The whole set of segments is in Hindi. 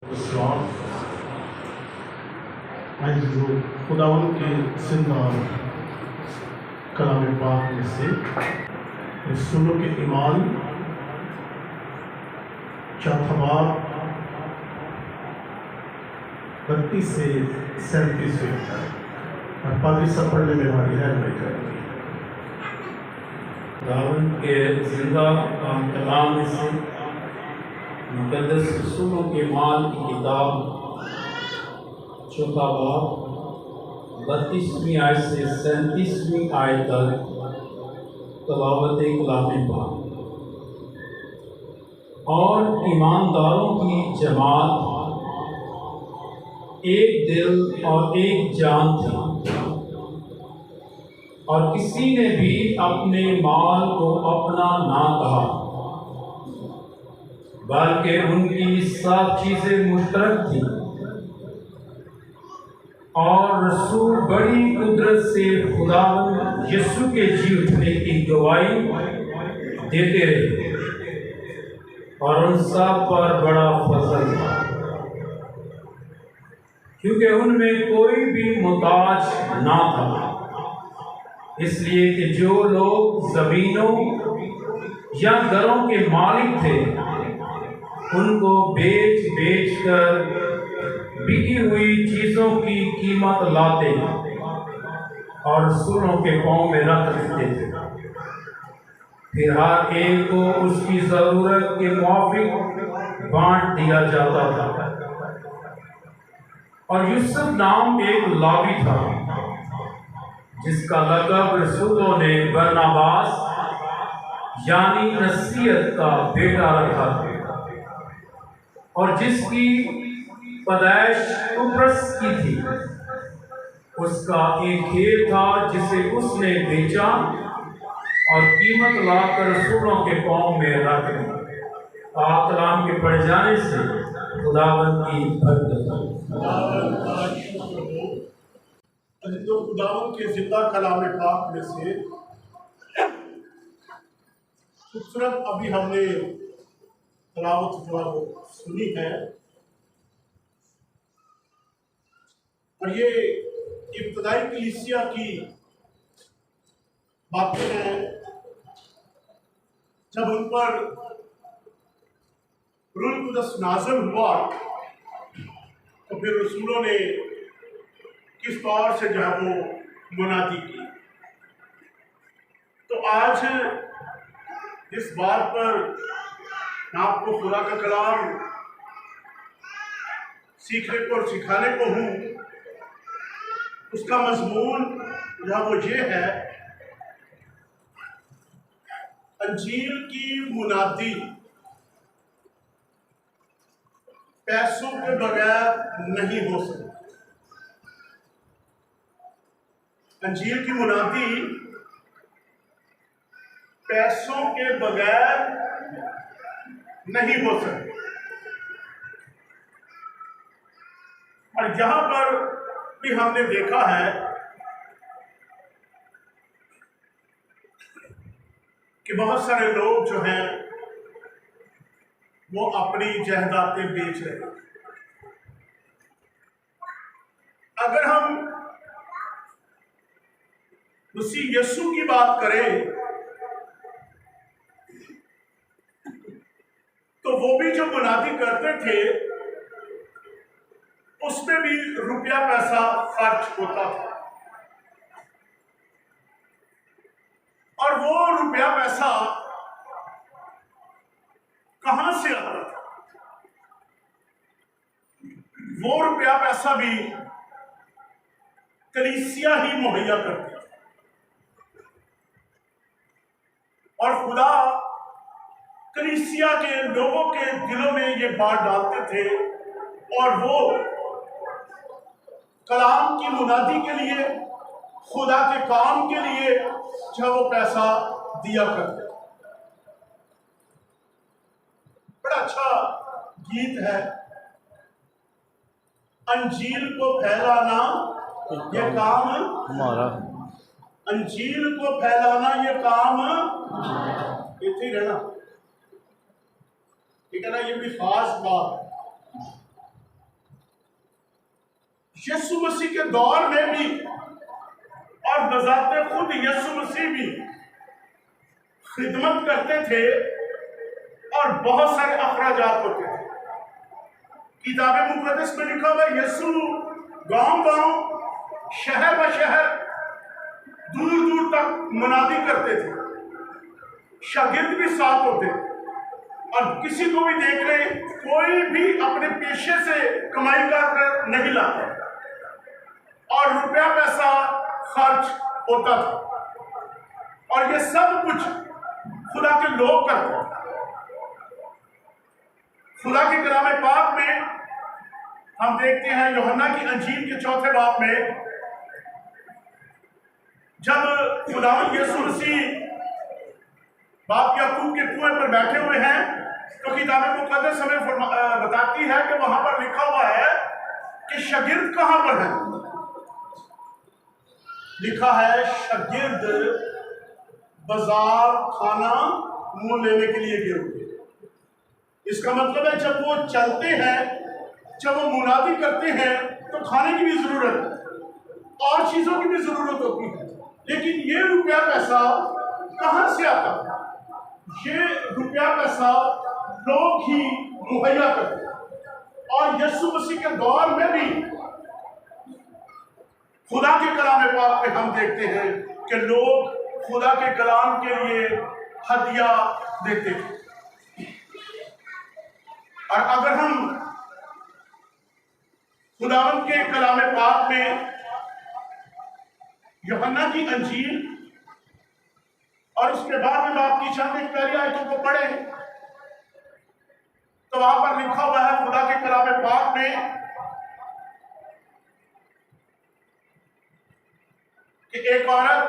इस्लाम आज जो खुदावन के जिंदा कलाम पाक में से रसूलों के ईमान चौथा बाब 32 से 37 और पादरी सब पढ़ने में हमारी रहनुमाई करेंगे। खुदावंद के जिंदा कलाम में से मुक़द्दस रसूलों के माल की किताब चौथा बाब 32वीं आयत से 37वीं आयत तक तलावत कलाम पाक। और ईमानदारों की जमात एक दिल और एक जान थी, और किसी ने भी अपने माल को अपना ना कहा, बल्कि उनकी सब चीज़ें मुश्तरक थी। और रसूल बड़ी कुदरत से खुदावंद यीशु के जी उठने की गवाही देते रहे, और उन सब पर बड़ा फजल था, क्योंकि उनमें कोई भी मुताज ना था। इसलिए कि जो लोग ज़मीनों या घरों के मालिक थे, उनको बेच बेच कर बिकी हुई चीज़ों की कीमत लाते और रसूलों के पाँव में रख देते थे। फिर हर एक को उसकी ज़रूरत के मुआफिक बांट दिया जाता था। और यूसुफ नाम एक लावी था, जिसका लक़ब रसूलों ने बरनबास यानी नसीहत का बेटा रखा था, और जिसकी पैदाइश कुप्रस की थी। उसका एक खेत था जिसे उसने बेचा और कीमत लाकर रसूलों के पाँव में रख दी। कलाम के पढ़ जाने से खुदावंद की बरकत। तो खुदावन के जिंदा कलाम पाक में से खूबसूरत अभी हमने तलावत जो है वो सुनी है, और ये इब्तदाई कलीसिया की बातें हैं, जब उन पर रूह कुदस नाज़िल हुआ तो फिर रसूलों ने किस तौर से जो है वो मुनादी की। तो आज इस बात पर मैं आपको खुदा का कलाम सीखने को और सिखाने को हूँ। उसका मजमून जो है वो ये है, अंजील की मुनादी पैसों के बगैर नहीं हो सकती। अंजील की मुनादी पैसों के बगैर नहीं हो सकती। और यहां पर भी हमने देखा है कि बहुत सारे लोग जो हैं वो अपनी जायदादें बेच रहे हैं। अगर हम मसीह यीशु की बात करें तो वो भी जो मुनादी करते थे उसमें भी रुपया पैसा खर्च होता था, और वो रुपया पैसा कहां से आता था? वो रुपया पैसा भी कलीसिया ही मुहैया करती थी। और खुदा कलीसिया के लोगों के दिलों में ये बात डालते थे, और वो कलाम की मुनादी के लिए, खुदा के काम के लिए जो वो पैसा दिया करते। बड़ा अच्छा गीत है, अंजील को फैलाना ये काम हमारा, अंजील को फैलाना ये काम इतने रहना, ठीक है ना। ये भी खास बात, यीशु मसीह के दौर में भी और बजाते खुद यीशु मसीह भी खिदमत करते थे और बहुत सारे अखराजात होते थे। किताब मुकद्दस में लिखा हुआ यीशु गांव गांव, शहर ब शहर, दूर दूर तक मुनादी करते थे। शागिर्द भी साथ होते और किसी को भी देख ले, कोई भी अपने पेशे से कमाई कर नहीं लाता और रुपया पैसा खर्च होता था और ये सब कुछ खुदा के लोग करते हैं। खुदा के कलाम पाक में हम देखते हैं यूहन्ना की अंजील के 4 बाब में, जब खुदावंद यीशु मसीह बाप याकूब के कुएं पर बैठे हुए हैं, तो किताब मुकद्दस हमें बताती है कि वहां पर लिखा हुआ है कि शागिर्द कहां पर है। लिखा है शागिर्द बाजार खाना मुंह लेने के लिए गए हुए। इसका मतलब है जब वो चलते हैं, जब वो मुनादी करते हैं, तो खाने की भी जरूरत और चीजों की भी जरूरत होती है। लेकिन ये रुपया पैसा कहां से आता है? ये रुपया पैसा लोग ही मुहैया करते। और यीशु मसीह के दौर में भी खुदा के कलाम पाक में हम देखते हैं कि लोग खुदा के कलाम के लिए हदिया देते थे। और अगर हम खुदावंद के कलाम पाक में यूहन्ना की अंजील और उसके बाद में आपकी चंद एक पहली आयतों को पढ़े, तो वहां पर लिखा हुआ है खुदा के कलाम पाक में कि एक औरत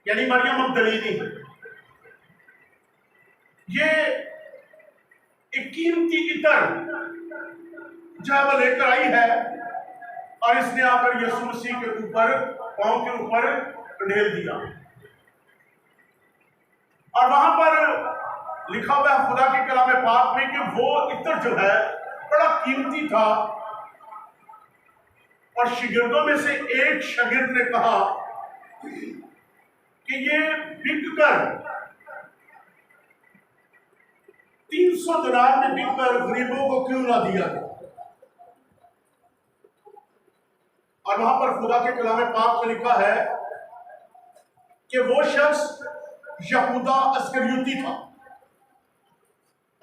यानी मरियम मगदलीनी, ये एक कीमती इत्र जो है वो लेकर आई है और इसने आकर यीशु मसीह के ऊपर, पांव के ऊपर ढेल दिया। और वहां पर लिखा हुआ है खुदा के कलाम पाक में कि वो इत्र जो है बड़ा कीमती था। और शागिर्दों में से एक शागिर्द ने कहा कि ये बिककर 300 दिनार में बिककर गरीबों को क्यों ना दिया गया। और वहां पर खुदा के कलाम पाक में लिखा है कि वो शख्स यहूदा अस्करियोती था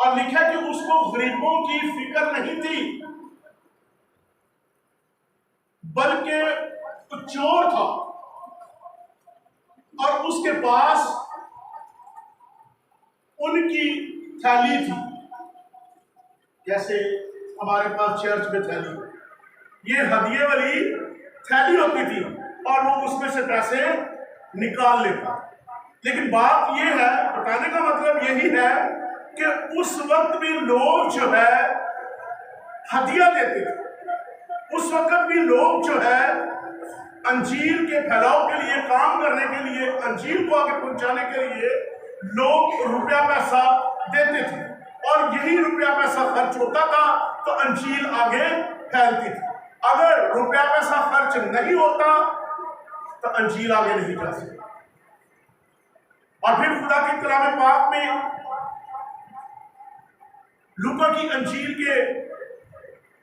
और लिखा कि उसको गरीबों की फिक्र नहीं थी, बल्कि वो चोर था और उसके पास उनकी थैली थी, जैसे हमारे पास चर्च में थैली, ये हदिये वाली थैली होती थी और वो उसमें से पैसे निकाल लेता। लेकिन बात ये है, बताने का मतलब यही है कि उस वक्त भी लोग जो है हदिया देते थे। उस वक्त भी लोग जो है अंजील के फैलाव के लिए, काम करने के लिए, अंजील को आगे पहुंचाने के लिए लोग रुपया पैसा देते थे और यही रुपया पैसा खर्च होता था तो अंजील आगे फैलती थी। अगर रुपया पैसा खर्च नहीं होता तो अंजील आगे नहीं जा सकती। और फिर खुदा के कलाम पाक में लूका की अंजील के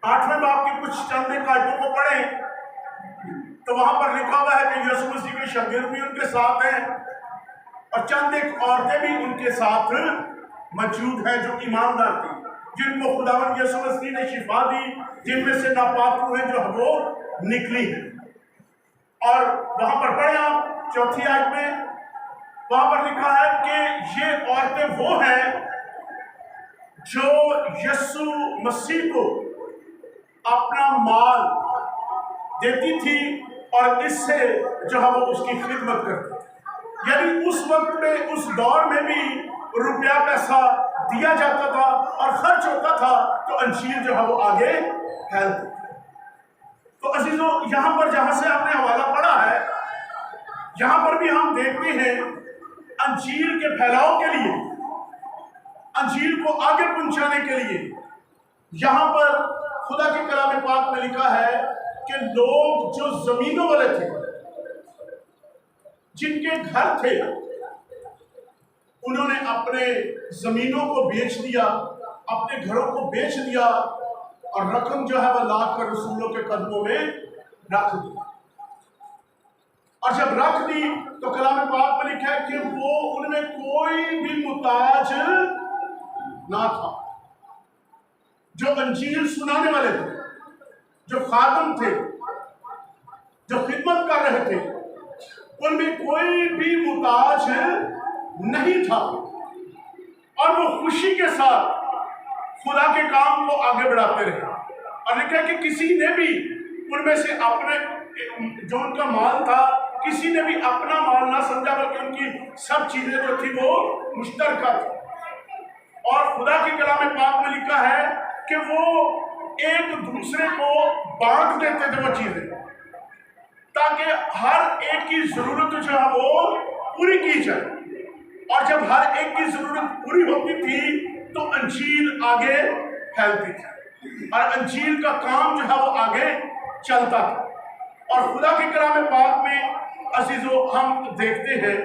8वें बाब के कुछ चंद आयतों को पढ़ें तो वहां पर लिखा हुआ है कि यीशु मसीह के शागिर्द भी उनके साथ हैं और चंद एक औरतें भी उनके साथ मौजूद हैं जो ईमानदार थी, जिनको खुदावंद यीशु मसीह ने शिफा दी, जिनमें से नापाक रूहें जो वो निकली हैं। और वहां पर पढ़े आप 4 आयत में, वहां पर लिखा है कि ये औरतें वो हैं जो यीशु मसीह को अपना माल देती थी और इससे जो है वो उसकी खिदमत करती थी। यानी उस वक्त में, उस दौर में भी रुपया पैसा दिया जाता था और खर्च होता था तो अंजील जो है वो आगे फैलती थी। तो अजीजों, यहां पर जहां से आपने हवाला पढ़ा है, यहां पर भी हम देखते हैं अंजील के फैलाव के लिए, अंजील को आगे पहुंचाने के लिए यहां पर खुदा के कलाम पाक में लिखा है कि लोग जो जमीनों वाले थे, जिनके घर थे, उन्होंने अपने जमीनों को बेच दिया, अपने घरों को बेच दिया और रकम जो है वह लाकर रसूलों के कदमों में रख दी। और जब रख दी तो कलाम पाक में लिखा है कि वो उनमें कोई भी मुताज ना था। जो अंजील सुनाने वाले थे, जो खादम थे, जो खिदमत कर रहे थे, उनमें कोई भी मुताज नहीं था और वो खुशी के साथ खुदा के काम को आगे बढ़ाते रहे। और लिखा कि किसी ने भी उनमें से अपने जो उनका माल था, किसी ने भी अपना माल ना समझा, बल्कि उनकी सब चीजें जो थी वो मुश्तरका थी। और खुदा के कलाम पाक में लिखा है कि वो एक दूसरे को बांट देते थे वो चीजें, ताकि हर एक की जरूरत जो है वो पूरी की जाए। और जब हर एक की जरूरत पूरी होती थी तो अंजील आगे फैलती थी और अंजील का काम जो है वो आगे चलता था। और खुदा के कलाम पाक में अजीजों हम देखते हैं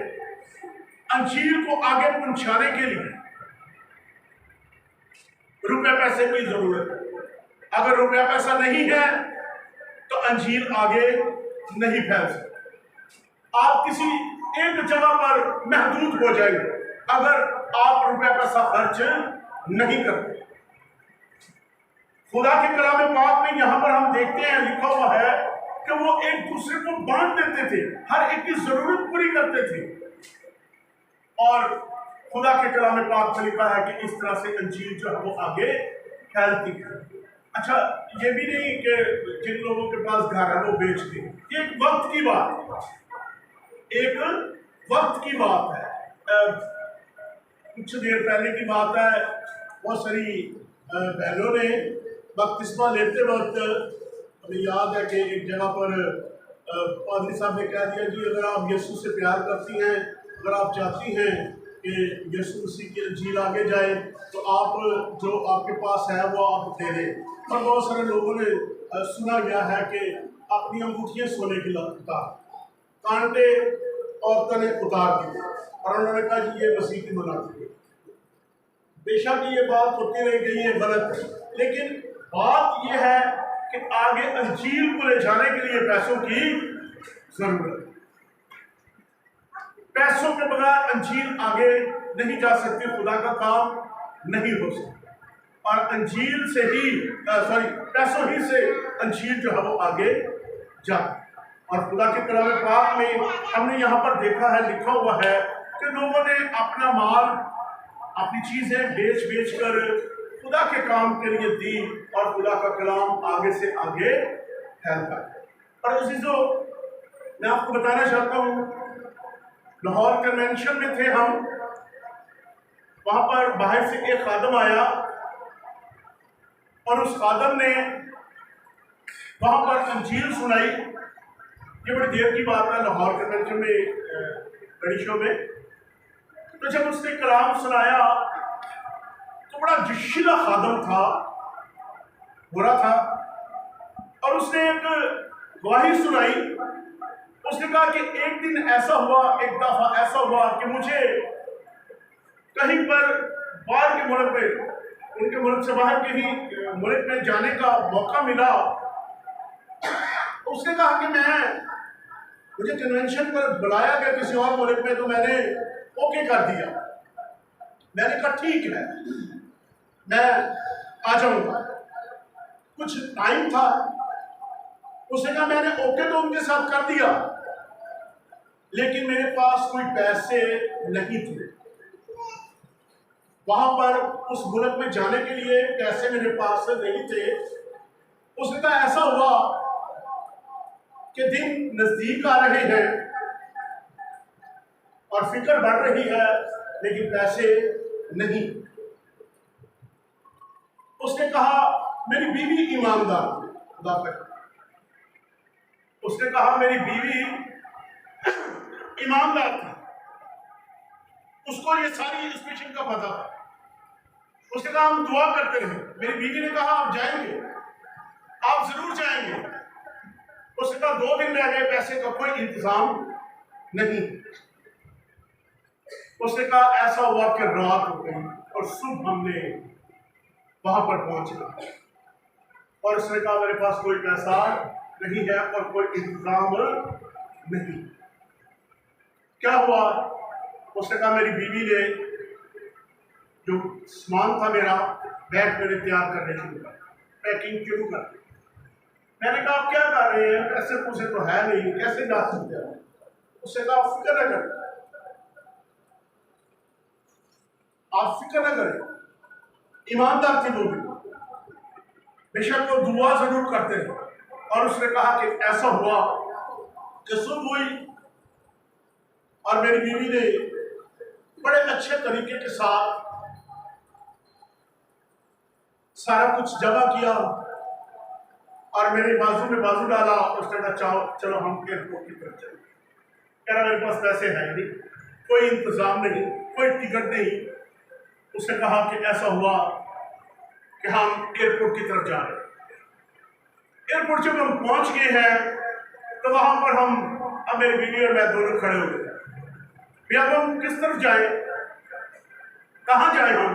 अंजील को आगे पहुंचाने के लिए रुपए पैसे की जरूरत है। अगर रुपया पैसा नहीं है तो अंजील आगे नहीं फैल सकती। आप किसी एक जगह पर महदूद हो जाएंगे अगर आप रुपया पैसा खर्च नहीं करते। खुदा के कलाम पाक में यहां पर हम देखते हैं लिखा हुआ है कि वो एक दूसरे को बांट देते थे, हर एक की जरूरत पूरी करते थे। और खुदा के कलाम पाक में लिखा है कि इस तरह से अंजील जो है वो आगे फैलती है। अच्छा, ये भी नहीं कि जिन लोगों के पास घर है वो बेच दें, ये एक वक्त की बात है, एक वक्त की बात है। कुछ देर पहले की बात है, बहुत सारी बहनों ने बपतिस्मा लेते वक्त, हमें याद है कि एक जगह पर पादरी साहब ने कह दिया जी अगर आप यीशु से प्यार करती हैं, अगर आप चाहती हैं कि यीशु मसीह की अंजील आगे जाए तो आप जो आपके पास है वो आप दे दें। और बहुत सारे लोगों ने सुना गया है कि अपनी अंगूठियाँ सोने की उतार, कांटे औरतों ने उतार दी और उन्होंने कहा जी ये मसीह की मनाती है। बेशक ये बात होती रह गई है गलत, लेकिन बात यह है कि आगे अंजील को ले जाने के लिए पैसों की जरूरत है। पैसों के बगैर अंजील आगे नहीं जा सकती, खुदा का काम नहीं हो सकता। और अंजील से ही पैसों ही से अंजील जो है वो आगे जाती। और खुदा के कलाम पाक में हमने यहाँ पर देखा है, लिखा हुआ है कि लोगों ने अपना माल, अपनी चीजें बेच कर खुदा के काम के लिए दी और खुदा का कलाम आगे से आगे फैलता है। और अजीजों, मैं आपको बताना चाहता हूँ, लाहौर कन्वेंशन में थे हम, वहां पर बाहर से एक खादम आया और उस खादम ने वहां पर अंजील सुनाई। ये बड़ी देर की बात है, लाहौर कन्वेंशन में बड़ी शो में। तो जब उसने कलाम सुनाया तो बड़ा जिशीला खादम था, बुरा था, और उसने एक गवाही सुनाई। उसने कहा कि एक दिन ऐसा हुआ, एक दफा ऐसा हुआ कि मुझे कहीं पर बाहर के मुल्क में, उनके मुल्क से बाहर के ही मुल्क में जाने का मौका मिला। उसने कहा कि मुझे कन्वेंशन पर बुलाया गया किसी और मुल्क में, तो मैंने ओके कर दिया। मैंने कहा ठीक है, मैं आ जाऊंगा। कुछ टाइम था, उसने कहा मैंने ओके तो उनके साथ कर दिया, लेकिन मेरे पास कोई पैसे नहीं थे। वहां पर उस मुल्क में जाने के लिए पैसे मेरे पास नहीं थे। उसने कहा ऐसा हुआ कि दिन नजदीक आ रहे हैं और फिक्र बढ़ रही है, लेकिन पैसे नहीं। उसने कहा मेरी बीवी ईमानदार, खुदा पर। उसने कहा मेरी बीवी ईमानदार थी, उसको ये सारी इस मिशन का पता था। उसने कहा हम दुआ करते रहे। मेरी बीवी ने कहा आप जाएंगे, आप जरूर जाएंगे। उसने कहा 2 दिन रह गए, पैसे का कोई इंतजाम नहीं। उसने कहा ऐसा हुआ कि रात हो गई और सुबह हमने वहां पर पहुंचे और उसने कहा मेरे पास कोई पैसा नहीं है और कोई इंतजाम नहीं। क्या हुआ? उसने कहा मेरी बीवी ने जो सामान था मेरा बैग मैंने तैयार करने शुरू कर, पैकिंग शुरू कर दी। मैंने कहा आप क्या कर रहे हैं, पैसे पूछे तो है नहीं, कैसे जा सकते हैं? उसने कहा आप फिक्र न करें, आप फिक्र न करें। ईमानदार थे वो भी, बेशक वो दुआ जरूर करते हैं। और उसने कहा कि ऐसा हुआ कि सुबह हुई और मेरी बीवी ने बड़े अच्छे तरीके के साथ सारा कुछ जमा किया और मेरे बाजू में बाजू डाला। उसने कहा चलो हम एयरपोर्ट की तरफ चले। कह रहा मेरे पास पैसे है नहीं, कोई इंतजाम नहीं, कोई टिकट नहीं। उसने कहा कि ऐसा हुआ कि हम एयरपोर्ट की तरफ जा रहे हैं। एयरपोर्ट जब हम पहुंच गए हैं तो वहां पर अब मेरे बीवी और मैं दोनों खड़े हो गए। अब हम किस तरफ जाए, कहां जाए? हम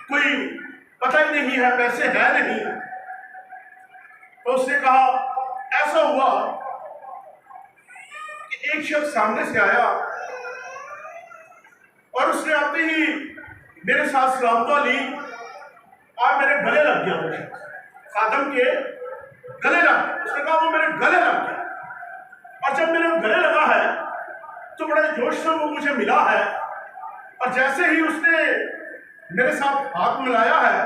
कोई पता ही नहीं है, पैसे है नहीं। तो उसने कहा ऐसा हुआ कि एक शख्स सामने से आया और उसने आते ही मेरे साथ सलामत ली और मेरे गले लग गया। वो शख्स खादम के गले लग गया। उसने कहा वो मेरे गले लग गया और जब मेरे गले लगा है तो बड़े जोश से वो मुझे मिला है और जैसे ही उसने मेरे साथ हाथ मिलाया है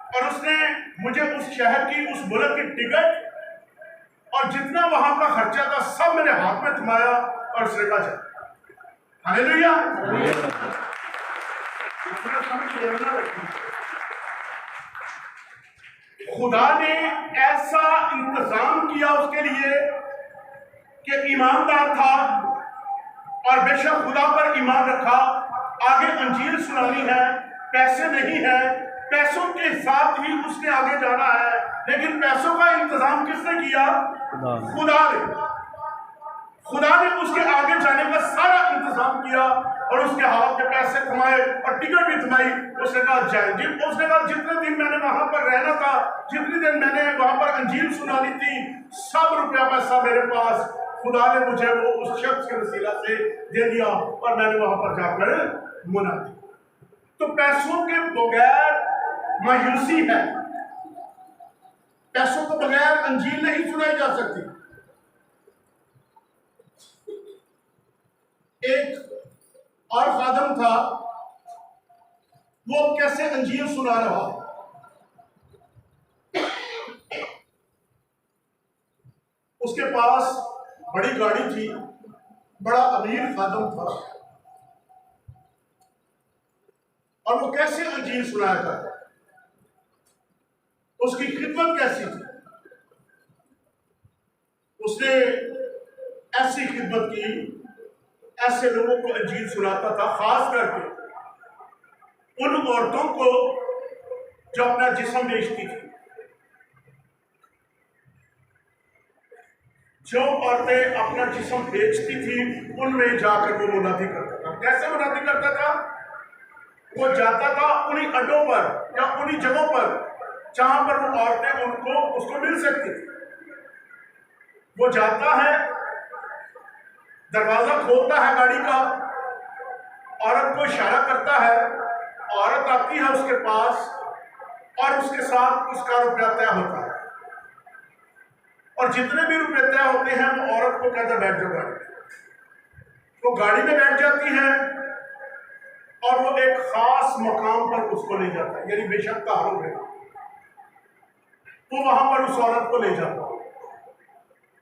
और उसने मुझे उस शहर की, उस मुल्क की टिकट और जितना वहां का खर्चा था सब मेरे हाथ में थमाया और उसने कहा हालेलुया। खुदा ने ऐसा इंतजाम किया उसके लिए कि ईमानदार था और बेशक खुदा पर ईमान रखा। आगे अंजील सुनानी है, पैसे नहीं है, पैसों के साथ ही उसने आगे जाना है, लेकिन पैसों का इंतजाम किसने किया? खुदा ने। खुदा ने उसके आगे जाने का सारा इंतजाम किया और उसके हाथ में पैसे थमाए और टिकट भी थमाई। उसने कहा जाए। उसने कहा जितने दिन मैंने वहां पर रहना था, जितने दिन मैंने वहां पर अंजील सुनानी थी, सब रुपया पैसा मेरे पास खुदा ने मुझे वो उस शख्स के वसीला से दे दिया और मैंने वहां पर जाकर मुना दी। तो पैसों के बगैर मायूसी है, पैसों के बगैर अंजील नहीं सुनाई जा सकती। एक और खादम था, वो कैसे अंजील सुना रहा। उसके पास बड़ी गाड़ी थी, बड़ा अमीर खादम था और वो कैसे अंजील सुनाया करता, उसकी खिदमत कैसी थी। उसने ऐसी खिदमत की, ऐसे लोगों को अंजील सुनाता था, खास करके उन औरतों को जो अपना जिस्म बेचती थी। जो औरतें अपना जिस्म बेचती थी उनमें जाकर वो मुनादी करता था। कैसे मुनादी करता था? वो जाता था उन्हीं अड्डों पर या उन्हीं जगहों पर जहां पर वो औरतें उसको मिल सकती थी। वो जाता है, दरवाजा खोलता है गाड़ी का, औरत को इशारा करता है, औरत आती है उसके पास और उसके साथ उसका रुपया तय होता है और जितने भी रुपए तय होते हैं वो औरत को कहता बैठ जाओ गाड़ी। वो गाड़ी में बैठ जाती है और वो एक खास मकाम पर उसको ले जाता है, यानी बेशक का आरोप है, वो वहां पर उस औरत को ले जाता है,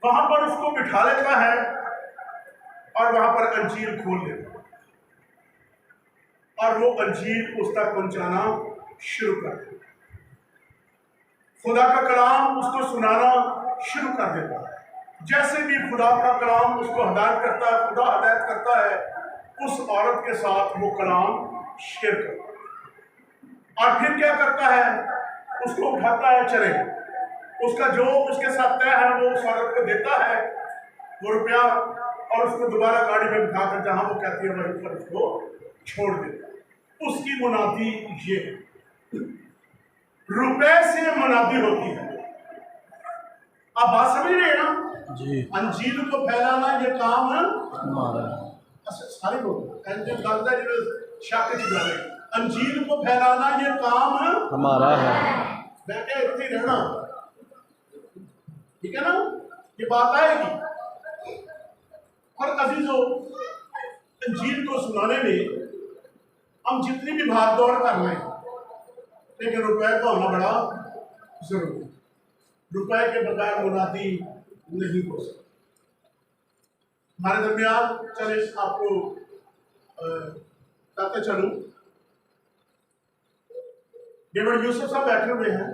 वहां पर उसको बिठा लेता है और वहां पर अंजील खोल लेता है और वो अंजील उस तक पहुंचाना शुरू कर देता है। खुदा का कलाम उसको सुनाना शुरू कर देता है। जैसे भी खुदा का कलाम उसको हदायत करता है, खुदा हदायत करता है, उस औरत के साथ वो कलाम शेयर करता है और फिर क्या करता है? उसको उठाता है, चले उसका जो उसके साथ तय है वो उस औरत को देता है वो रुपया, और उसको दोबारा गाड़ी में बिठा कर जहां वो कहती है वहीं पर उसको छोड़ देता है। उसकी मुनादी ये है, रुपए से मुनादी होती है। आप बात समझ रहे हैं ना जी। अंजील को फैलाना ये काम है हमारा। सारे लोग शक च अंजील को फैलाना ये काम है हमारा है। मैं क्या इतनी रहना, ठीक है ना, ये बात आएगी। और अजीजों, अंजील को सुनाने में हम जितनी भी भाग दौड़ कर रहे हैं, लेकिन रुपए का होना बड़ा जरूरी है। रुपए के बगैर मुनादी नहीं हो सकती। हमारे दरमियान चले आपको बताते चलूं, डेविड यूसुफ साहब बैठे हुए हैं,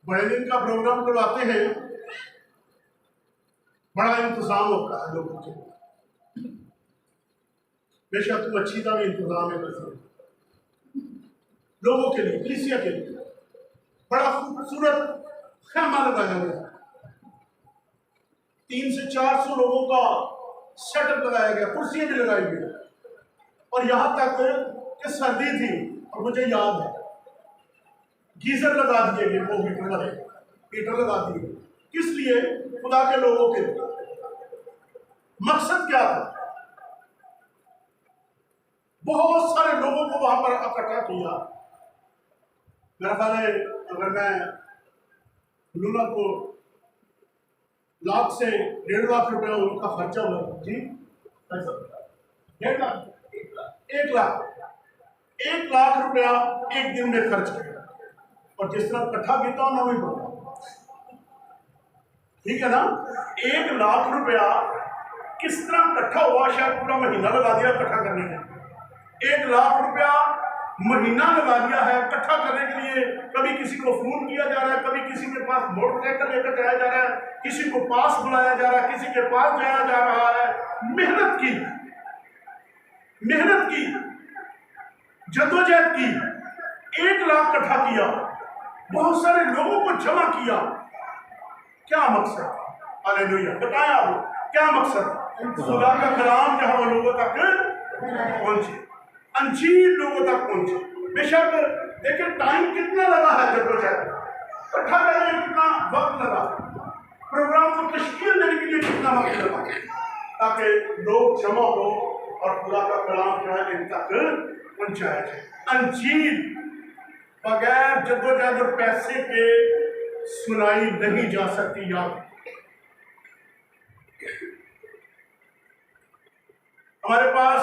बड़े दिन का प्रोग्राम करवाते हैं, बड़ा इंतजाम होता है लोगों के, बेशक तो अच्छी का भी इंतजाम है लोगों के लिए, कलीसिया के लिए बड़ा खूबसूरत खेमा लगाया गया, 300 से 400 लोगों का सेटअप लगाया गया, कुर्सियां भी लगाई गई, और यहां तक कि सर्दी थी और मुझे याद है गीजर लगा दिए गए, वो हीटर वाले हीटर लगा दिए। किस लिए? खुदा के लोगों के लिए। मकसद क्या था? बहुत सारे लोगों को वहां पर इकट्ठा किया। मेरा ख्याल है अगर मैं लूना को लाख से 1.5 लाख रुपया उनका खर्चा हुआ जी, 1.5 लाख 1 लाख रुपया एक दिन में खर्च किया, और जिस तरह इकट्ठा किया उन्होंने बोला, ठीक है ना। 1 लाख रुपया किस तरह इकट्ठा हुआ? शायद पूरा महीना लगा दिया इकट्ठा करने में। 1 लाख रुपया महीना लगा दिया है इकट्ठा करने के लिए। कभी किसी को फोन किया जा रहा है, कभी किसी के पास मोटरसाइकिल लेकर जाया जा रहा है, किसी को पास बुलाया जा रहा है, किसी के पास जाया जा रहा है। मेहनत की, जद्दोजहद की, 1 लाख इकट्ठा किया, बहुत सारे लोगों को जमा किया। क्या मकसद? हालेलुया, बताएं आप क्या मकसद? खुदा का कलाम जहां वो लोगों तक पहुंचे, अंजील लोगों तक पहुंचे। बेशक देखिए टाइम कितना लगा है, जद्दोजहद इकट्ठा करने में कितना वक्त लगा, प्रोग्राम को तश्कील देने के लिए कितना वक्त लगा, ताकि लोग जमा हो और खुदा का कलाम जो है इन तक पहुंचाया जाए। अंजील बगैर जद्दोजहद और पैसे के सुनाई नहीं जा सकती। याद हमारे पास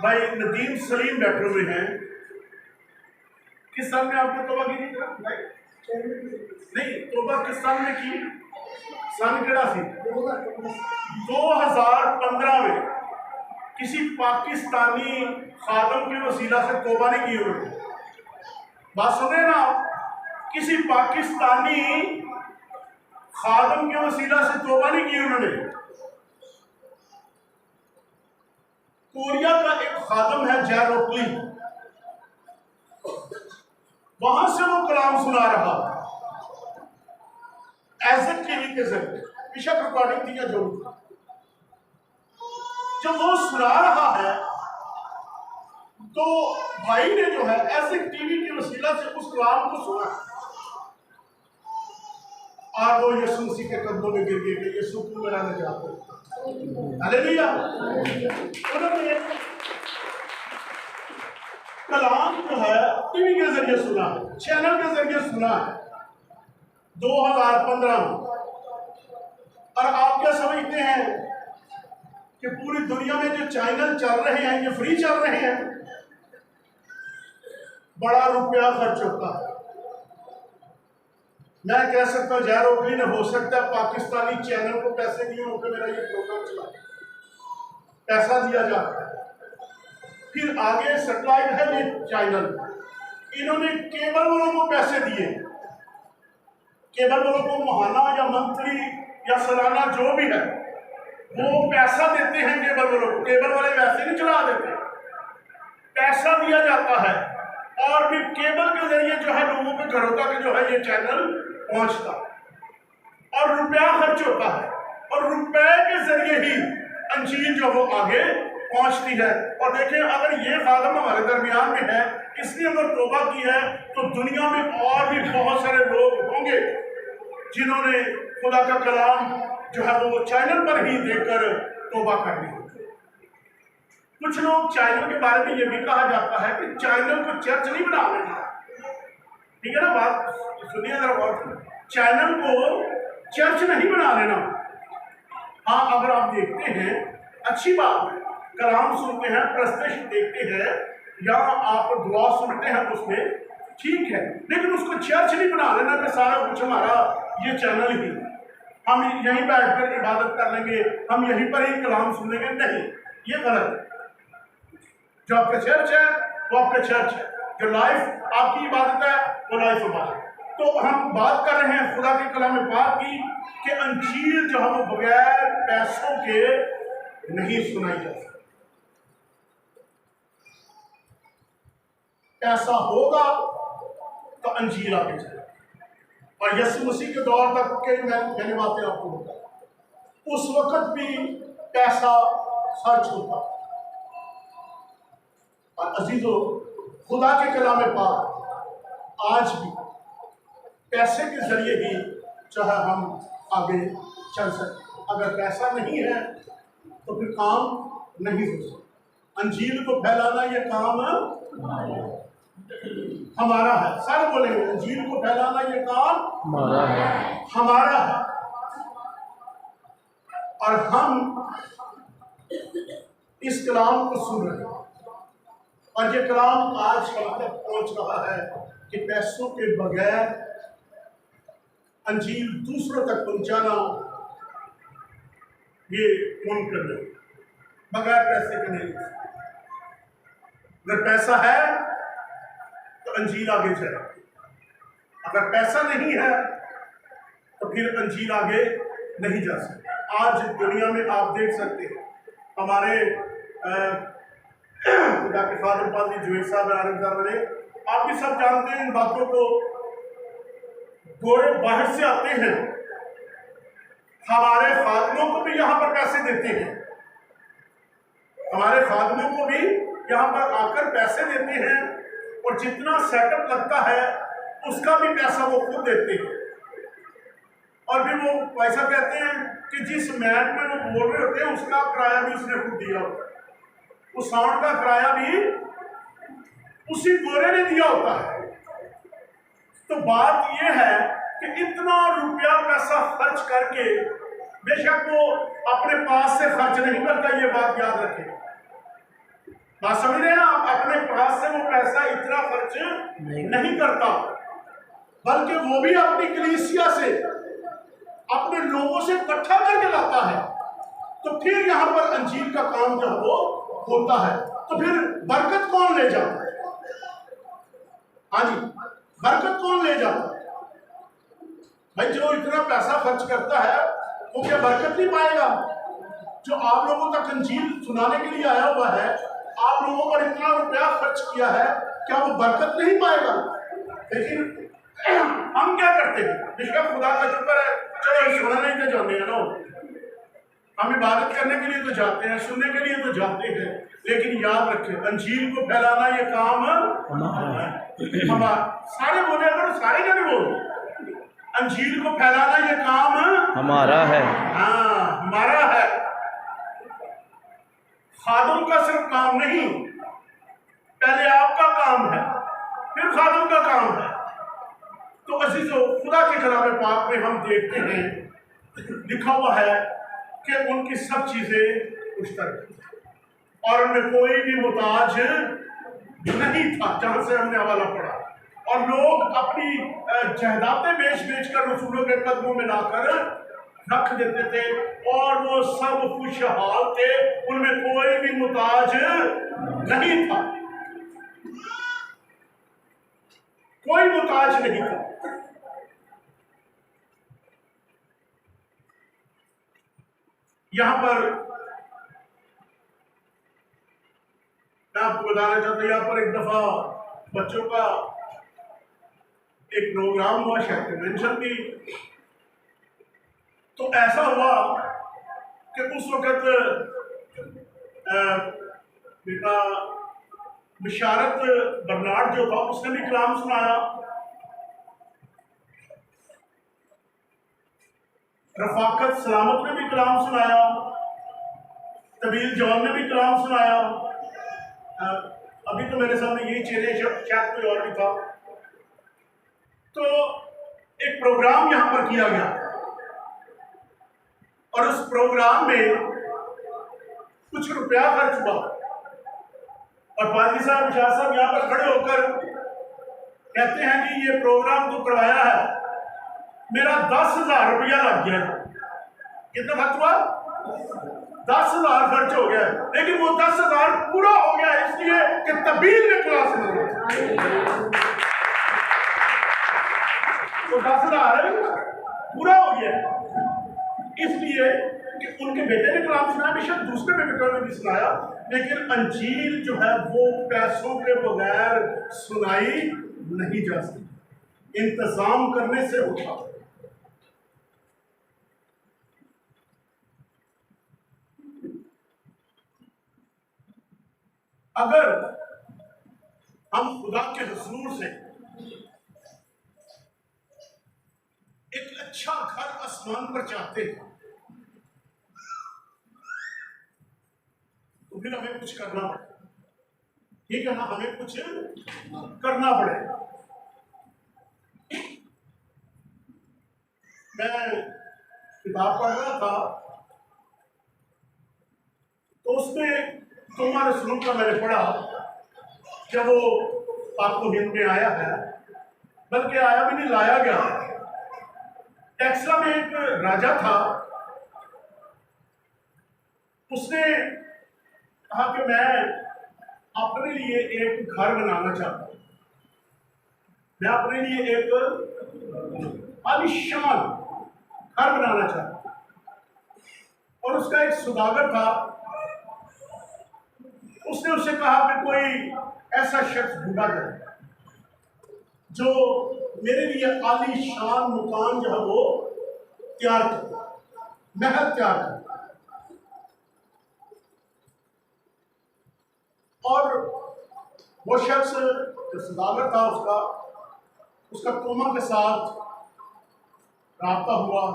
भाई नदीम सलीम बैठे हुए हैं। किस साल में आपने तोबा की थी? नहीं, तोबा किस साल में की? सन केड़ा सी? 2015 में किसी पाकिस्तानी खादम के वसीला से तोबा नहीं की उन्होंने। बात सुने ना, किसी पाकिस्तानी खादम के वसीला से तोबा नहीं की उन्होंने। कोरिया का एक खादम है जैरोक्ली, वहां से वो कलाम सुना रहा एज़ेड टीवी के जरिए, बिशप रिकॉर्डिंग थी या जो जब वो सुना रहा है तो भाई ने जो है एज़ेड टीवी के वसीला से उस कलाम को सुना, और वो यीशु मसीह के कदमों में गिर गए। यीशु को मेरा निजात हो, हालेलुया। उन्होंने कलाम जो है टीवी के जरिए सुना है, चैनल के जरिए सुना है 2015 में। और आप क्या समझते हैं कि पूरी दुनिया में जो चैनल चल रहे हैं ये फ्री चल रहे हैं? बड़ा रुपया खर्च होता है। मैं कह सकता हूँ जैरोक्ली ने हो सकता है पाकिस्तानी चैनल को पैसे दिए होकर मेरा ये प्रोग्राम चला, पैसा दिया जाता है, फिर आगे सेटेलाइट है ये चैनल, इन्होंने केबल वालों को पैसे दिए, केबल वालों को महाना या मंथली या सालाना जो भी है वो पैसा देते हैं केबल वालों को। केबल वाले वैसे नहीं चला देते, पैसा दिया जाता है और भी केबल के जरिए जो है लोगों के घरों तक जो है ये चैनल पहुंचता और रुपया खर्च होता है और रुपए के जरिए ही अंजील जो वो आगे पहुंचती है। और देखें, अगर ये खादम हमारे दरमियान में है, इसने अगर तौबा की है, तो दुनिया में और भी बहुत सारे लोग होंगे जिन्होंने खुदा का कलाम जो है वो चैनल पर ही देखकर तौबा कर ली। कुछ लोग चैनल के बारे में ये भी कहा जाता है कि चैनल को चर्च नहीं बना लेना, ठीक है ना? बात सुनिए जरा गौर, चैनल को चर्च नहीं बना लेना। हाँ, अगर आप देखते हैं अच्छी बात है, कलाम सुनते हैं, प्रस्तुति देखते हैं या आप दुआ सुनते हैं उसमें, ठीक है, लेकिन उसको चर्च नहीं बना लेना कि सारा कुछ हमारा ये चैनल ही, हम यहीं बैठकर इबादत कर लेंगे, हम यहीं पर ही कलाम सुन लेंगे। नहीं, ये गलत है। जो आपका चर्च है वो आपका चर्च है, जो लाइफ आपकी इबादत है वो लाइफ इबादत। तो हम बात कर रहे हैं खुदा के कलाम पाक की कि अंजील जो है वो बगैर पैसों के नहीं सुनाई जा सकती। पैसा होगा तो अंजील आगे चलेगी। और यीशु मसीह के दौर तक के मैंने बातें आपको बताया, उस वक्त भी पैसा खर्च होता। और अजीजों, खुदा के कलाम पाक आज भी पैसे के जरिए ही चाहे हम आगे चल सकते। अगर पैसा नहीं है तो फिर काम नहीं हो सकता। अंजील को फैलाना ये काम हमारा है। सारे बोलेंगे, अंजील को फैलाना ये काम हमारा है। और हम इस कलाम को सुन रहे हैं और ये कलाम आज हम तक पहुंच रहा है कि पैसों के बगैर अंजील दूसरों तक पहुंचाना ये मुमकिन नहीं, बगैर पैसे के नहीं। अगर पैसा है तो अंजील आगे चले, अगर पैसा नहीं है तो फिर अंजील आगे नहीं जा सकती। आज दुनिया में आप देख सकते हैं, हमारे खुदा के फादर पादरी जुएल साहब वाले, आप भी सब जानते हैं इन बातों को। घोड़े बाहर से आते हैं, हमारे खादमों को भी यहाँ पर पैसे देते हैं, हमारे खादमों को भी यहाँ पर आकर पैसे देते हैं और जितना सेटअप लगता है उसका भी पैसा वो खुद देते हैं। और फिर वो पैसा कहते हैं कि जिस मैच में वो बोल रहे होते हैं उसका किराया भी उसने खुद दिया होता है, उस साउंड का किराया भी उसी गोरे ने दिया होता है। तो बात यह है कि इतना रुपया पैसा खर्च करके, बेशक वो अपने पास से खर्च नहीं करता, ये बात याद रखें। बात समझ रहे हैं ना आप? अपने पास से वो पैसा इतना खर्च नहीं करता, बल्कि वो भी अपनी कलीसिया से, अपने लोगों से इकट्ठा करके लाता है। तो फिर यहाँ पर अंजील का काम जो है वो होता है। तो फिर बरकत कौन ले जाता है? हाँ जी, बरकत कौन ले जाता है? भाई, जो इतना पैसा खर्च करता है वो क्या बरकत नहीं पाएगा? जो आप लोगों तक अंजील सुनाने के लिए आया हुआ है, आप लोगों पर इतना रुपया खर्च किया है, क्या वो बरकत नहीं पाएगा? लेकिन हम क्या करते हैं? जिसका खुदा का शुक्र है, चलो सुना नहीं तो जाते हैं ना, हम इबादत करने के लिए तो जाते हैं, सुनने के लिए तो जाते हैं, लेकिन याद रखें, अंजील को फैलाना ये काम हमारा। सारे बोले, अगर सारे जने बोले, अंजील को फैलाना ये काम हमारा है। हाँ, हमारा है। खादम का सिर्फ काम नहीं, पहले आपका काम है, फिर खादम का काम है। तो अजीजों, खुदा के कलाम पाक में हम देखते हैं, लिखा हुआ है कि उनकी सब चीजें मुश्तरक थी और उनमें कोई भी मुताज नहीं था, जहां से हमने हवाला पढ़ा। और लोग अपनी जायदादें बेच कर रसूलों के कदमों में लाकर रख देते थे और वो सब खुशहाल थे, उनमें कोई भी मुताज नहीं था, कोई मुताज नहीं था। यहां पर मैं आपको बताना चाहता हूं, यहां पर एक दफा बच्चों का एक प्रोग्राम हुआ, शायद कन्वेंशन की। तो ऐसा हुआ कि उस वक्त बेटा बिशारत बर्नार्ड जो था उसने भी कलाम सुनाया, रफाकत सलामत ने भी कलाम सुनाया, तबील जॉन ने भी कलाम सुनाया। अभी तो मेरे सामने यही चेहरे, शायद कोई और भी था। तो एक प्रोग्राम यहां पर किया गया और उस प्रोग्राम में कुछ रुपया खर्च हुआ और पाजी साहब, शाह साहब यहां पर खड़े होकर कहते हैं कि ये प्रोग्राम तो करवाया है, मेरा 10,000 रुपया लग गया। कितना खर्च हुआ? 10,000 खर्च हो गया, लेकिन वो 10,000 पूरा हो गया इसलिए कि तबील ने क्लास में तो 10,000 पूरा हो गया इसलिए कि उनके बेटे ने कलाम सुनाया, बेशक दूसरे बेटों ने भी सुनाया, लेकिन अंजील जो है वो पैसों के बगैर सुनाई नहीं जा सकती, इंतजाम करने से होता। अगर हम खुदा के हुजूर से एक अच्छा घर आसमान पर चाहते हैं तो फिर हमें कुछ करना पड़ेगा, ठीक है ना? हमें कुछ करना पड़ेगा। मैं किताब पढ़ रहा था तो उसमें तोमा रसूल का मैंने पढ़ा, जब वो आपको हिंद में आया है, बल्कि आया भी नहीं, लाया गया। टेक्सला में एक राजा था, उसने कहा कि मैं अपने लिए एक घर बनाना चाहता हूं, मैं अपने लिए एक आलीशान घर बनाना चाहता हूं। और उसका एक सौदागर था, उसने उससे कहा कि कोई ऐसा शख्स ढूंढा जाए जो मेरे लिए आलीशान मकान जो है वो तैयार कर, महल तैयार कर। और वो शख्स जो सौदागर था उसका तोमा के साथ राब्ता हुआ।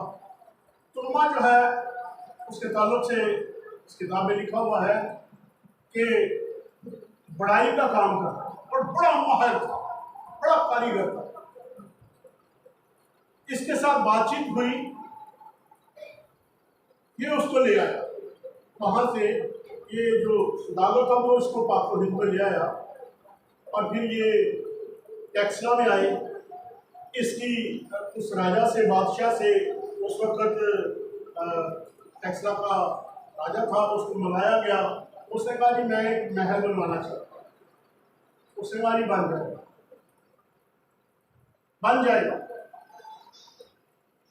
तोमा जो है उसके ताल्लुक से इस किताब में लिखा हुआ है कि बढ़ाई का काम करता और बड़ा माहिर था, बड़ा कारीगर था। इसके साथ बातचीत हुई, ये उसको ले आया वहां से, ये जो सौदागर था वो इसको पाको हिंद में ले आया और फिर ये टेक्सला में आई। इसकी उस राजा से, बादशाह से, उस वक्त टेक्सला का राजा था, उसको मनाया गया। उसने कहा जी मैं एक महल बनवाना चाहता हूँ। उसने कहा जी बन जाएगा।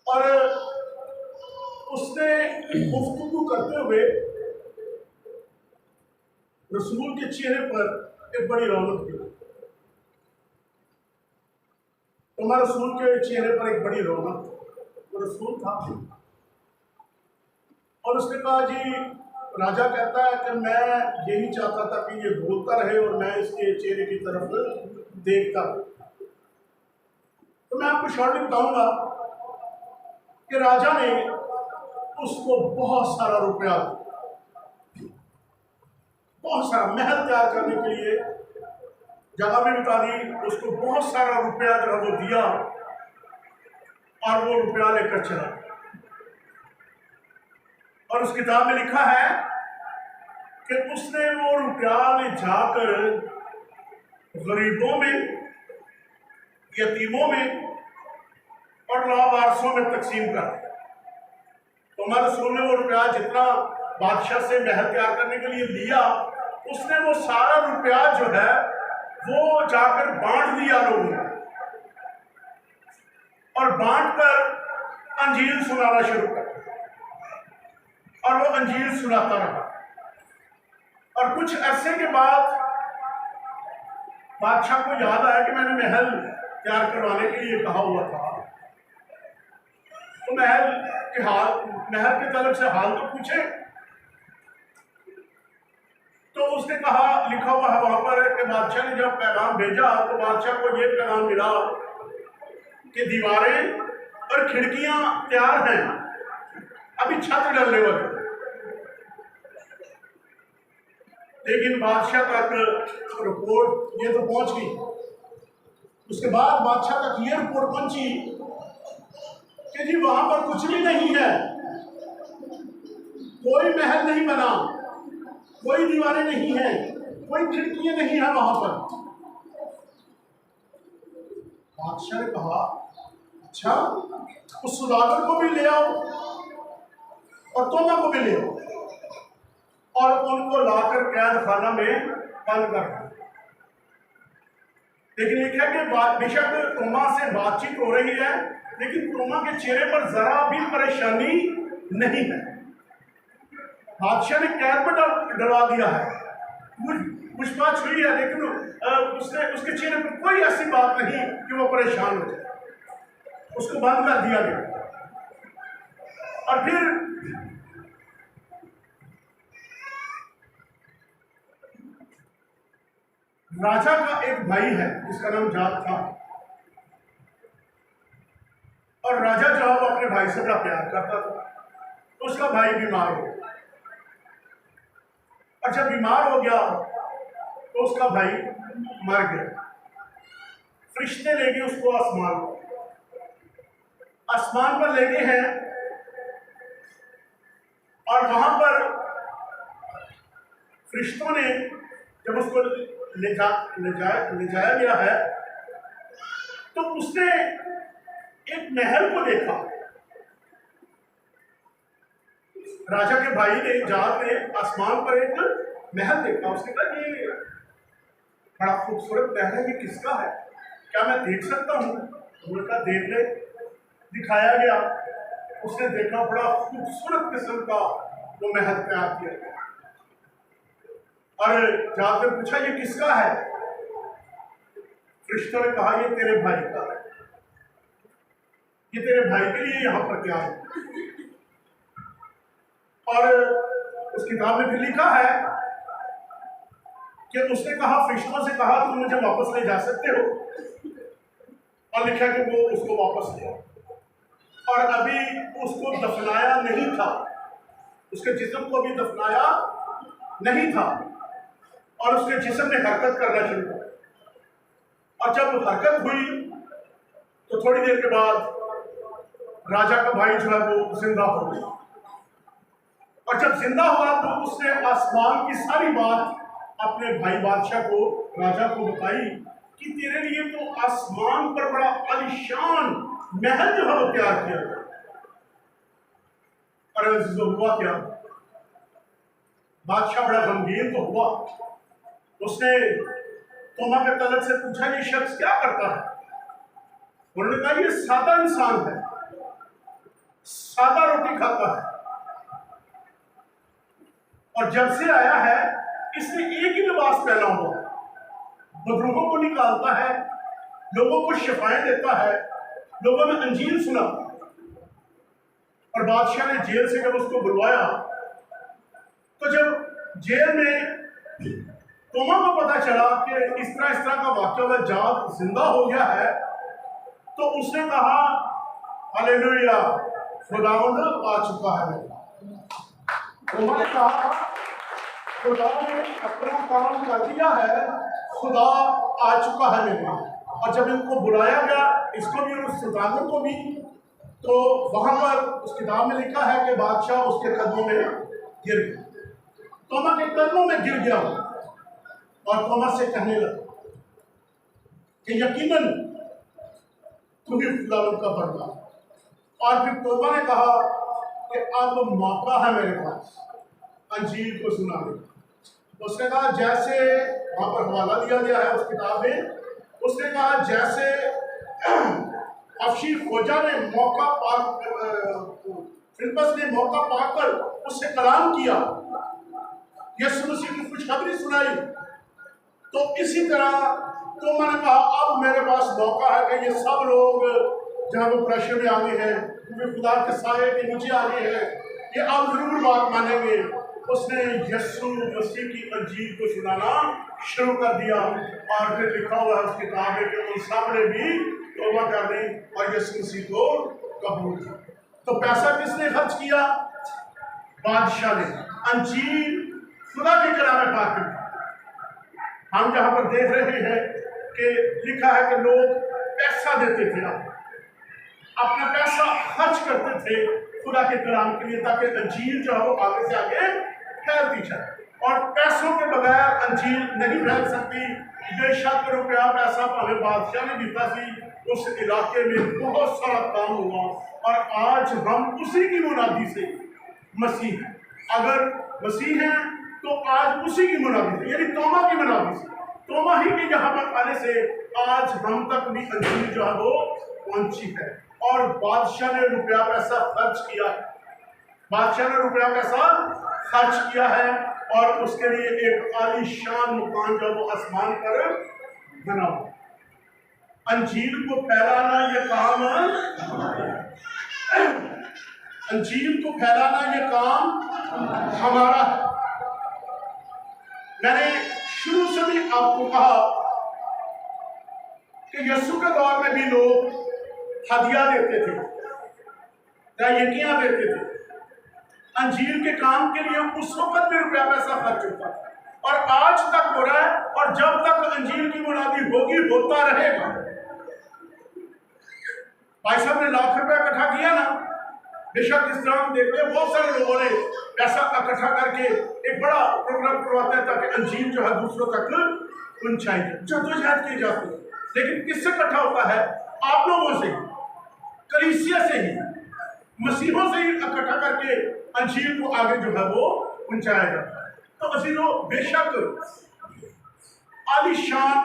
और उसने गुफ्तगू करते हुए रसूल के चेहरे पर एक बड़ी रौनक थी। तुम्हारे रसूल के चेहरे पर एक बड़ी रौनक, वो रसूल था। और उसने कहा जी, राजा कहता है कि मैं यही चाहता था कि ये बोलता रहे और मैं इसके चेहरे की तरफ देखता। तो मैं आपको शॉर्टली बताऊंगा कि राजा ने उसको बहुत सारा रुपया, बहुत सारा महल तैयार करने के लिए जगह भी बता दी, उसको बहुत सारा रुपया जो है वो दिया और वो रुपया लेकर चला। और उस किताब में लिखा है कि उसने वो रुपया ले जाकर गरीबों में, यतीमों में और लावारसों में तकसीम कर। तो हमारे रसूल ने वो रुपया जितना बादशाह से महल तैयार करने के लिए लिया, उसने वो सारा रुपया जो है वो जाकर बांट दिया लोगों को और बांट कर अंजील सुनाना शुरू कर। और वो अंजील सुनाता रहा। और कुछ अरसे के बाद बादशाह को याद आया कि मैंने महल तैयार करवाने के लिए कहा हुआ था, तो महल के तरफ से हाल तो पूछे। तो उसने कहा, लिखा हुआ है वहां पर कि बादशाह ने जब पैगाम भेजा तो बादशाह को ये पैगाम मिला कि दीवारें और खिड़कियां तैयार हैं, अभी छत डलने वाली। लेकिन बादशाह तक रिपोर्ट ये तो पहुंच गई। उसके बाद बादशाह तक ये रिपोर्ट पहुंची कि जी वहां पर कुछ भी नहीं है, कोई महल नहीं बना, कोई दीवारें नहीं है, कोई खिड़कियां नहीं है वहां पर। बादशाह ने कहा, अच्छा उस सुदागर को भी ले आओ और तोमा को भी ले आओ और उनको लाकर कैद खाना में बंद कर दो। लेकिन एक है कि बेशक तोमा से बातचीत हो रही है, लेकिन तोमा के चेहरे पर जरा भी परेशानी नहीं है। बादशाह ने कैद में डलवा दिया है, पूछताछ हुई है, लेकिन उसके चेहरे पर कोई ऐसी बात नहीं कि वो परेशान हो जाए। उसको बंद कर दिया गया। और फिर राजा का एक भाई है जिसका नाम जात था, और राजा जब अपने भाई से बड़ा प्यार करता था तो उसका भाई बीमार हो गया। और जब बीमार हो गया तो उसका भाई मर गया। फरिश्ते ले गए उसको आसमान पर ले गए हैं, और वहां पर फरिश्तों ने जब उसको ले जाया गया है तो उसने एक महल को देखा। राजा के भाई ने जात ने आसमान पर एक महल देखा। उसने कहा, ये बड़ा खूबसूरत महल है, ये किसका है, क्या मैं देख सकता हूँ? उन्होंने कहा, देख ले। दिखाया गया, उसने देखा, बड़ा खूबसूरत किस्म का वो महल तैयार किया गया। और जाकर पूछा, ये किसका है? फरिश्तों ने कहा, ये तेरे भाई का है, ये तेरे भाई के लिए यहां पर क्या है। और उस किताब में फिर लिखा है कि उसने कहा, फरिश्तों से कहा, तुम मुझे वापस ले जा सकते हो, और लिखा कि वो उसको वापस लिया। और अभी उसको दफनाया नहीं था, उसके जिस्म को भी दफनाया नहीं था, और उसके जिस्म ने हरकत करना शुरू कर। और जब हरकत हुई तो थोड़ी देर के बाद राजा का भाई जो है वो जिंदा हो गया। और जब जिंदा हुआ तो उसने आसमान की सारी बात अपने भाई बादशाह को, राजा को बताई कि तेरे लिए तो आसमान पर बड़ा आलीशान महल जो है वो तैयार किया गया। और हुआ क्या, बादशाह बड़ा गमगीन तो हुआ। उसने तोमा के तलत से पूछा, ये शख्स क्या करता है? उन्होंने कहा, ये सादा इंसान है, सादा रोटी खाता है, और जब से आया है इसने एक ही लिबास पहना हुआ, बदरूहों को निकालता है, लोगों को शिफाएं देता है, लोगों में अंजील सुना। और बादशाह ने जेल से जब उसको बुलवाया तो जब जेल में तोमा को पता चला कि इस तरह का वाक्य हुआ, जात जिंदा हो गया है, तो उसने कहा, हालेलुया, खुदावंद आ चुका है। तोमा ने कहा, खुदा ने अपना काम कर दिया है, खुदा आ चुका है मेरे। और जब इनको बुलाया गया, इसको भी और उस सुदागर को भी, तो वहां पर उस किताब में लिखा है कि बादशाह उसके कदमों में गिर गया, तोमा के कदमों में गिर गया, और तोमा से कहने लगा कि यकीनन तू ही खुदावंद का बंदा। और फिर तोमा ने कहा कि अब मौका है मेरे पास अंजील को सुनाने का। उसने कहा, जैसे वहां पर हवाला दिया गया है उस किताब में, उसने कहा जैसे अफशी खोजा ने मौका फिलिप्पस ने मौका पाकर उससे कलाम किया, यीशु मसीह की खुशखबरी सुनाई, तो इसी तरह तो मैंने कहा अब मेरे पास मौका है कि ये सब लोग जहाँ वो प्रेशर में आ गए हैं, क्योंकि खुदा के साये के नीचे आ गए हैं, ये अब जरूर बात मानेंगे। उसने यीशु मसीह की अंजील को सुनाना शुरू कर दिया और फिर लिखा हुआ है उस किताब में कि उन सब ने भी तौबा कर दी और यीशु मसीह को कबूल किया। तो पैसा किसने खर्च किया? बादशाह ने। अंजील खुदा के कलाम पाक में हम जहाँ पर देख रहे हैं कि लिखा है कि लोग पैसा देते थे, अपना पैसा खर्च करते थे खुदा के कलाम के लिए, ताकि अंजील जो है वो आगे से आगे फैलती जाए। और पैसों के बगैर अंजील नहीं फैल सकती। बेशक रुपया पैसा भावे बादशाह ने दिता सी, उस इलाके में बहुत सारा काम हुआ और आज हम उसी की मुनादी से मसीह हैं। अगर मसीह हैं तो आज उसी की मुनादी से, यानी तोमा की मुनादी से, तोमा ही के यहाँ पर आने से आज हम तक भी अंजील जो है वो पहुंची है। और बादशाह ने रुपया पैसा खर्च किया है, बादशाह ने रुपया पैसा खर्च किया है और उसके लिए एक आलीशान मकान जो वो आसमान पर बना हुआ। अंजील को फैलाना ये काम, अंजील को फैलाना ये काम हमारा है। मैंने शुरू से भी आपको कहा कि यीशु के दौर में भी लोग हदिया देते थे, रायकियां देते थे। अंजील के काम के लिए उस वक्त भी रुपया पैसा खर्च होता था और आज तक हो रहा है और जब तक अंजील की मुनादी होगी होता रहेगा। भाई साहब ने लाख रुपया इकट्ठा किया ना, बेशक इस तरह हम देखते हैं बहुत सारे लोगों ने पैसा इकट्ठा करके एक बड़ा प्रोग्राम करवाते हैं ताकि अंजील जो है दूसरों तक पहुंचाई जाए, जद्दोजहद की जाती है। लेकिन किससे इकट्ठा होता है? आप लोगों से, कलीसिया से ही, मसीहों से ही इकट्ठा करके अंजील को आगे जो है वो पहुंचाया जाता है। तो अजीजों, बेशक आलीशान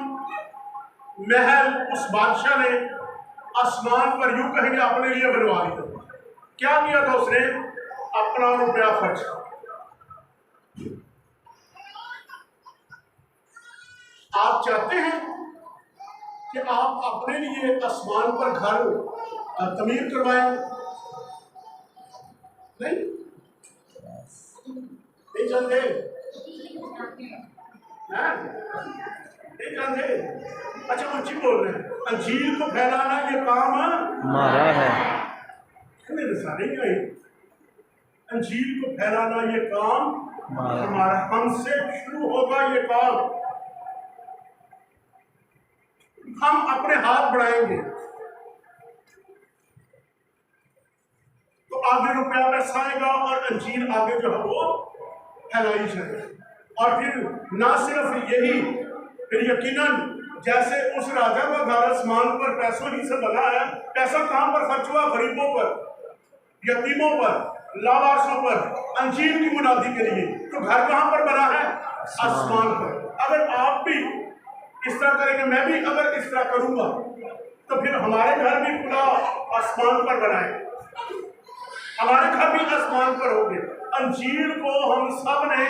महल उस बादशाह ने आसमान पर यूं कहेंगे अपने लिए बनवा लिया। क्या किया था उसने? अपना रुपया खर्च किया। आप चाहते हैं कि आप अपने लिए आसमान पर घर तमीर करवाएं? नहीं जानते, नहीं जानते। अच्छा, ऊंची बोल रहे हैं। अंजील को फैलाना ये काम हमारा है। नहीं आई। अंजील को फैलाना ये काम हमारा, हमसे शुरू होगा ये काम। हम अपने हाथ बढ़ाएंगे तो आगे रुपया पैसा आएगा और अंजील आगे जो है वो फैलाई जाएगी। और फिर ना सिर्फ यही, फिर यकीनन जैसे उस राजा का घर आसमान पर पैसों ही से बना है, पैसा कहां पर खर्च हुआ? गरीबों पर, यतीमों पर, लावारसों पर, अंजील की मुनादी के लिए। तो घर कहां पर बना है? आसमान पर। अगर आप भी इस तरह करेंगे, मैं भी अगर इस तरह करूंगा, तो फिर हमारे घर भी खुदा आसमान पर बनाए, हमारे घर भी आसमान पर होंगे। अंजील को हम सब ने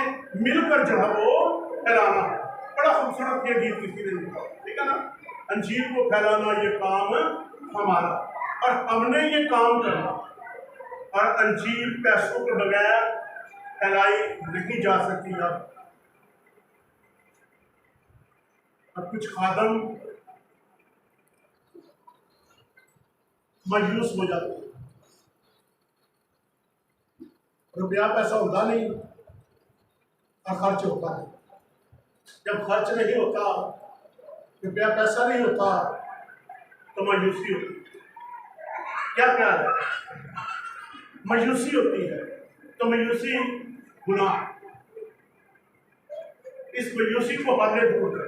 मिलकर जो है वो फैलाना है। बड़ा खूबसूरत ये गीत किसी ने लिखा, ठीक है ना? अंजील को फैलाना ये काम हमारा और हमने ये काम करना। और अंजील पैसों के बगैर फैलाई नहीं जा सकती। अब कुछ खादम मायूस हो जाते हैं, रुपया पैसा होता नहीं और खर्च होता है। जब खर्च नहीं होता, रुपया पैसा नहीं होता, तो मायूसी होती है। क्या ख्याल है? मायूसी होती है। तो मायूसी गुनाह, इस मायूसी को हमने दूर कर,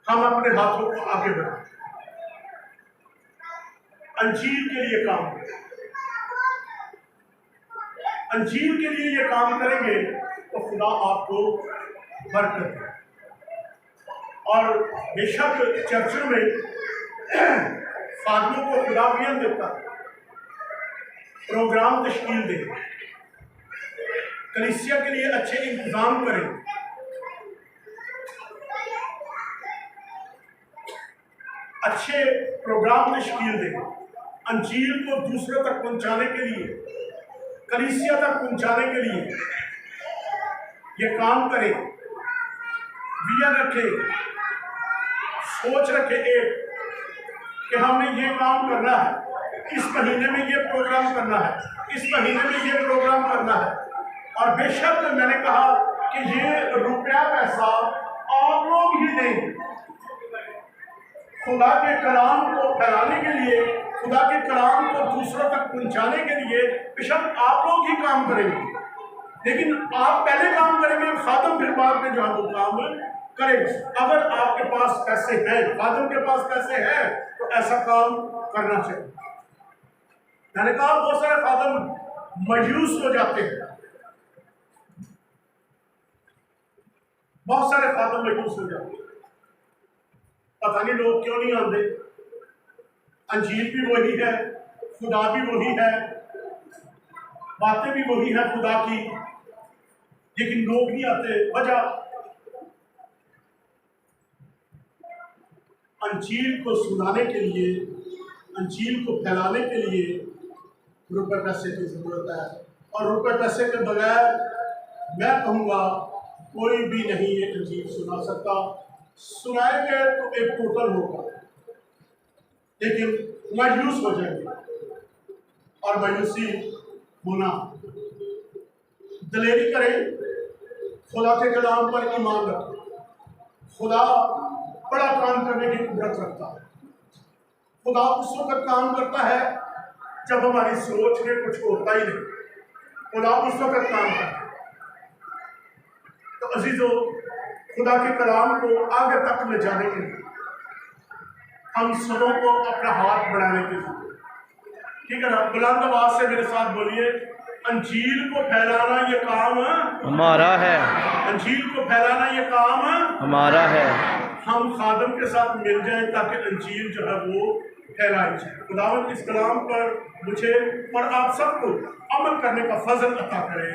हम अपने हाथों को आगे बढ़ाएं, अंजील के लिए काम करें। अंजील के लिए ये काम करेंगे तो खुदा आपको बरकत दे। और बेशक चर्चों में फादरों को खुदा भी देता, प्रोग्राम तश्कील दे, कलीसिया के लिए अच्छे इंतजाम करें, अच्छे प्रोग्राम तश्कील दे, अंजील को दूसरों तक पहुंचाने के लिए, कलीसिया तक पहुंचाने के लिए ये काम करे, विजन रखे, सोच रखे एक कि हमने ये काम करना है, इस महीने में ये प्रोग्राम करना है, इस महीने में ये प्रोग्राम करना है। और बेशक मैंने कहा कि ये रुपया पैसा आप लोग ही देंगे, खुदा के कलाम को फैलाने के लिए, खुदा के कलाम को दूसरों तक पहुंचाने के लिए बेशक आप लोग ही काम करेंगे, लेकिन आप पहले काम करेंगे, खादम फिर बाद में जो है वो काम करेगा। अगर आपके पास पैसे हैं, खादम के पास पैसे हैं, तो ऐसा काम करना चाहिए। मैंने कहा बहुत सारे खादम मायूस हो जाते हैं, बहुत सारे खादम मायूस हो जाते हैं, पता नहीं लोग क्यों नहीं आते। अंजील भी वही है, खुदा भी वही है, बातें भी वही है खुदा की, लेकिन लोग नहीं आते। वजह अंजील को सुनाने के लिए, अंजील को फैलाने के लिए रुपए पैसे की जरूरत है, और रुपए पैसे के बगैर मैं कहूँगा कोई भी नहीं ये अंजील सुना सकता। सुनाएंगे तो एक टोटल होगा, लेकिन मायूस हो जाएंगे, और मायूसी होना, दिलेरी करें, खुदा के कलाम पर ईमान रखें। खुदा बड़ा काम करने की कुदरत रखता है। खुदा उस वक्त काम करता है जब हमारी सोच में कुछ होता ही नहीं, खुदा उस वक्त काम करता है। तो अजीजों, खुदा के कलाम को आगे तक ले जाने के लिए हम सबों को अपना हाथ बढ़ाने की जरूरत है, ठीक है ना? बुलंद आवाज से मेरे साथ बोलिए, अंजील को फैलाना ये काम हमारा है, अंजील को फैलाना ये काम हमारा है। हम खादम के साथ मिल जाएं ताकि अंजील जो है वो फैलाई जाए। खुदावंद इस कलाम पर मुझे और आप सबको अमल करने का फजल अता करें।